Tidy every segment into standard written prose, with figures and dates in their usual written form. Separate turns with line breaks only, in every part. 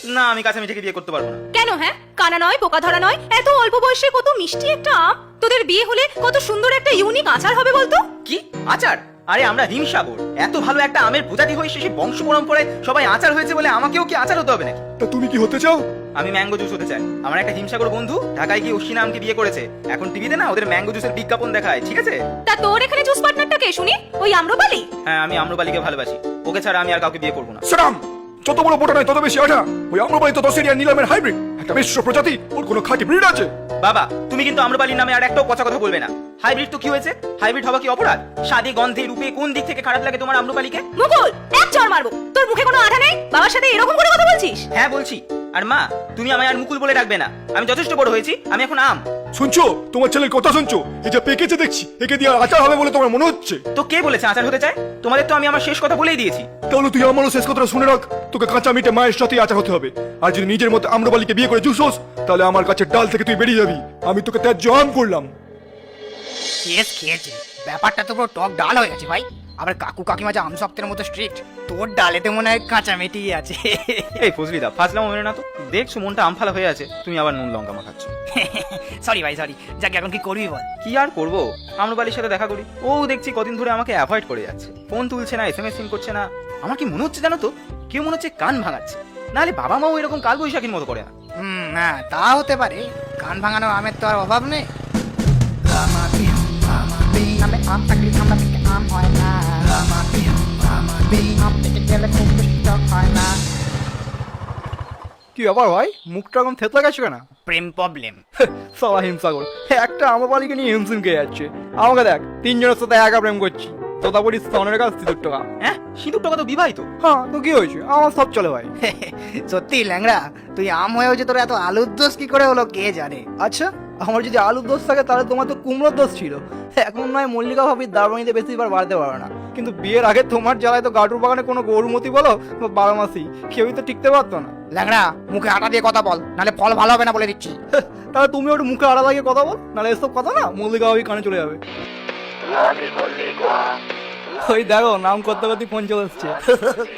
না, আমি কাঁচা মিঠেকে বিয়ে করতে পারবো না।
কেন? হ্যাঁ, কানা নয়, পোকা ধরা নয়, এত অল্প বয়সে কত মিষ্টি একটা আম, তোদের বিয়ে হলে কত সুন্দর একটা ইউনিক আচার হবে বলতো।
কি আচার? আরে আমরা হিমসাগর, এত ভালো একটা আমের প্রজাতি হয়ে শেষে বংশ পরম্পরায় সবাই আচার হয়েছে বলে আমাকেও কি আচার হতে হবে নাকি?
তা তুমি কি হতে চাও?
আমি ম্যাঙ্গো জুস হতে চাই। আমার একটা হিমসাগর বন্ধু ঢাকায় গিয়ে অশ্বিনা আমকে বিয়ে করেছে। এখন টিভিতে না ওদের ম্যাঙ্গো জুসের বিজ্ঞাপন দেখায়, ঠিক আছে?
তা তোর এখানে জুস পার্টনারটা কে শুনি? ওই আম্রপালি?
হ্যাঁ, আমি আম্রপালিকে ভালোবাসি। ওকে ছাড়া আমি আর কাউকে বিয়ে করবো না।
সালাম। যত বড় বোটা নয় তত বেশি আঠা। ওই আম্রপালি তো দশেরিয়া নিলামের হাইব্রিড, একটা মিশ্র প্রজাতি। ওর কোনো খাঁটি ব্রিড আছে?
বাবা, তুমি কিন্তু আম্রপালির নামে আর একটাও পচা কথা বলবে না। হাইব্রিড তো কি হয়েছে? হাইব্রিড হওয়া কি অপরাধ? স্বাদে গন্ধে রূপে কোন দিক থেকে খারাপ লাগে তোমার আম্রপালিকে?
মুকুল, এক চড় মারবো। তোর মুখে কোনো আঠা নেই? বাবার সাথে এরকম করে কথা বলছিস?
হ্যাঁ বলছি। আর মা, তুমি আমায় আর মুকুল বলে ডাকবে না। আমি যথেষ্ট বড় হয়েছি, আমি এখন আম।
শুনছো? তোমার ছেলের কথা শুনছো? এই যে পেকেছে দেখছি, একে দিয়ে আচার হবে বলে তোমার মনে হচ্ছে?
তো কে বলেছে আচার হতে চায়? তোমাদের তো আমি আমার শেষ কথা বলেই দিয়েছি।
তাহলে তুই আমারও শেষ কথাটা শুনে রাখ। তোকে কাঁচা মিটে মায়ের সাথে আচার হতে হবে। আর যদি নিজের মতো আম্রপালিকে বিয়ে করে জুস হোস, তাহলে আমার কাছে ডাল থেকে তুই বেরিয়ে যাবি। আমি তোকে ত্যায্য আম করলাম।
কেস খেয়েছে, ব্যাপারটা তো পুরো টক ডাল হয়ে গেছে ভাই। আবার কাকু কাকিমা যে আমসপ্তের মতো স্ট্রিক্ট, তোর ডালেতে মনে হয় কাঁচা মেটেই আছে।
এই ফজলিদা, ফাজলামো মেনে না তো। দেখছো মনটা আমফালা হয়ে আছে, তুমি আবার নুন লঙ্কা মাখাচ্ছ।
সরি ভাই সরি। যাকে এখন কি করবি বল?
কি আর করবো, আম্রপালির সাথে দেখা করি। ও দেখছি কদিন ধরে আমাকে অ্যাভয়েড করে যাচ্ছে, ফোন তুলছে না, SMS করছে না। আমার কি মনে হচ্ছে জানো তো, কেউ মনে হচ্ছে কান ভাঙাচ্ছে। নাহলে বাবা মাও এরকম কাল বৈশাখীর মতো করে না।
হ্যাঁ তা হতে পারে। কান ভাঙানো আমের তো আর অভাব নেই। আমি আম থাকলে ঠান্ডা থেকে আম হয় না। আম থেকে গেলে খুব বেশি টক হয় না।
কি ব্যাপার ভাই, মুখটা এরকম থেতলা গেছে কেন?
প্রেম প্রবলেম।
সালা হিমসাগর, একটা আম্রপালিকে নিয়ে হিমসিম খেয়ে যাচ্ছে। আমাকে দেখ, তিনজনের সাথে একা প্রেম করছি। তোতা বলিস স্তনের কাছে 30 টাকা।
হ্যাঁ, সিঁদুর টাকা তো বিবাহিত।
হ্যাঁ তো কি হয়েছে, আমার সব চলে ভাই।
সত্যি ল্যাংড়া, তুই আম হয়েও যে তোর এত আলুর দোষ কি করে হলো কে জানে।
আচ্ছা, আমার যদি আলুর দোষ থাকে তাহলে তোমার তো কুমড়োর দোষ ছিল। এখন নয় মল্লিকা ভাবির দারবানিতে বেশিবার বাড়তে পারো না, কিন্তু বিয়ের আগে তোমার জ্বালায় তো গাটুর বাগানে কোনো গরুমতি বলো বা বারোমাসি কেউই তো টিকতে পারতো না।
ল্যাংড়া, মুখে আটা দিয়ে কথা বল, নাহলে ফল ভালো হবে না বলে দিচ্ছি।
তাহলে তুমি ওর মুখে আড়া লাগিয়ে কথা বল, নাহলে এসব কথা না মল্লিকা ভাবি কানে চলে যাবে। ওই দেখো, নাম করতে করতে ফোন চলে এসছে।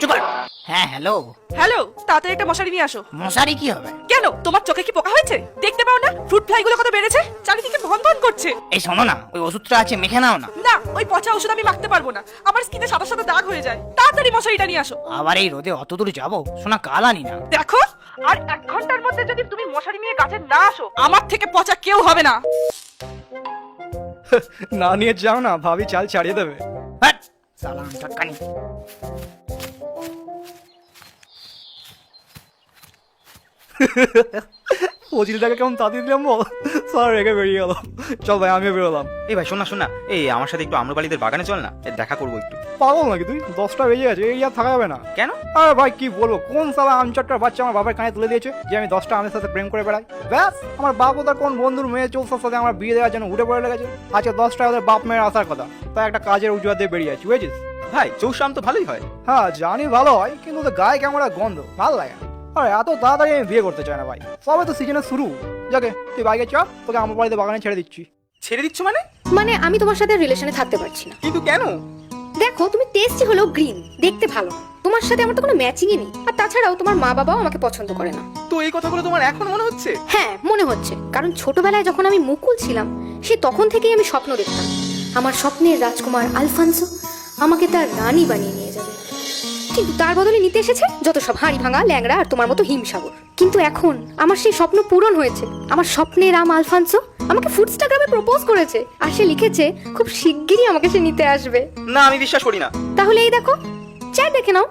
চুপ কর। হ্যাঁ হ্যালো।
হ্যালো, তাড়াতাড়ি একটা মশারি নিয়ে আসো।
মশারি কি হবে?
কেন, তোমার চোখে কি পোকা হয়েছে? দেখতে পাও না ফ্রুট ফ্লাই গুলো কত বেড়েছে? চারিদিকে ভন ভন করছে।
এই শোনো না, ওই ওষুধটা আছে মেখে নাও না।
না, ওই পচা ওষুধ আমি মাখতে পারবো না। আমার স্কিনে সাদা সাদা দাগ হয়ে যায়। তাড়াতাড়ি মশারিটা নিয়ে আসো।
আবার এই রোদে অত দূর যাবো? শোনা কাল আনি না।
দেখো, আর 1 ঘন্টার মধ্যে যদি তুমি মশারি নিয়ে কাছে না আসো, আমার থেকে পচা কেউ হবে না।
না নিয়ে যাও না, ভাবি চাল ছাড়িয়ে দেবে।
হ্যাট, সালাম চটকানি।
ফজিলটাকে কেমন তাড়িয়ে দিলাম বল, স্যার রেখে বেরিয়ে গেল। চল ভাই, আমিও বেরোলাম।
এই ভাই, শোন না, এই আমার সাথে একটু আম্রপালিদের বাগানে চল না, দেখা করবো একটু।
পাগল নাকি তুই? 10টা বেজে গেছে, এই আর থাকা যাবে না।
কেন?
আরে ভাই কি বলবো, কোন সালা আমচট্টার বাচ্চা আমার বাবার কানে তুলে দিয়েছে যে আমি 10টা আমের সাথে প্রেম করে বেড়াই। ব্যাস, আমার বাপ ও তার কোন বন্ধুর মেয়ে চৌসার সাথে আমার বিয়ে দেওয়ার জন্য উঠে পড়ে লেগেছে। আজকে 10টা ওদের বাপ মেয়ের আসার কথা, তাই একটা কাজের উজুয়াত দিয়ে বেরিয়ে আছি, বুঝেছিস?
ভাই, চৌষাম তো ভালোই হয়।
হ্যাঁ জানি ভালো হয়, কিন্তু ওদের গায়ে কেমন একটা গন্ধ, ভালো লাগে না। আরে এত তাড়াতাড়ি আমি বিয়ে করতে চাই না ভাই, সবে তো সিজনের শুরু। যাকে তুই বাইকে চাপ, তোকে আমার বাড়িতে বাগানে ছেড়ে দিচ্ছি।
ছেড়ে দিচ্ছ মানে?
মানে আমি তোমার সাথে রিলেশনে থাকতে পারছি না।
কিন্তু কেন?
দেখো, তুমি টেস্টি হলো গ্রিন, দেখতে ভালো, তোমার সাথে আমার তো কোনো ম্যাচিংই নেই। আর তাছাড়াও তোমার মা বাবাও আমাকে পছন্দ করে না।
তো এই কথাগুলো তোমার এখন মনে হচ্ছে?
হ্যাঁ মনে হচ্ছে, কারণ ছোটবেলায় যখন আমি মুকুল ছিলাম, সে তখন থেকেই আমি স্বপ্ন দেখতাম আমার স্বপ্নের রাজকুমার আলফান্সো আমাকে তার রানী বানিয়ে নিয়ে যাবে। কিন্তু তার বদলে নিতে এসেছে যত সব হাঁড়ি ভাঙা ল্যাংড়া আর তোমার মতো হিমসাগর। কিন্তু এখন আমার সেই স্বপ্ন পূরণ হয়েছে। আমার স্বপ্নের রাম আলফান্সো আমাকে ফুডস্টাগ্রামে প্রপোজ করেছে, আর সে লিখেছে খুব শিগগিরই আমাকে সে নিতে আসবে।
না, আমি বিশ্বাস করি না।
তাহলে এই দেখো, চ্যাট দেখে নাও।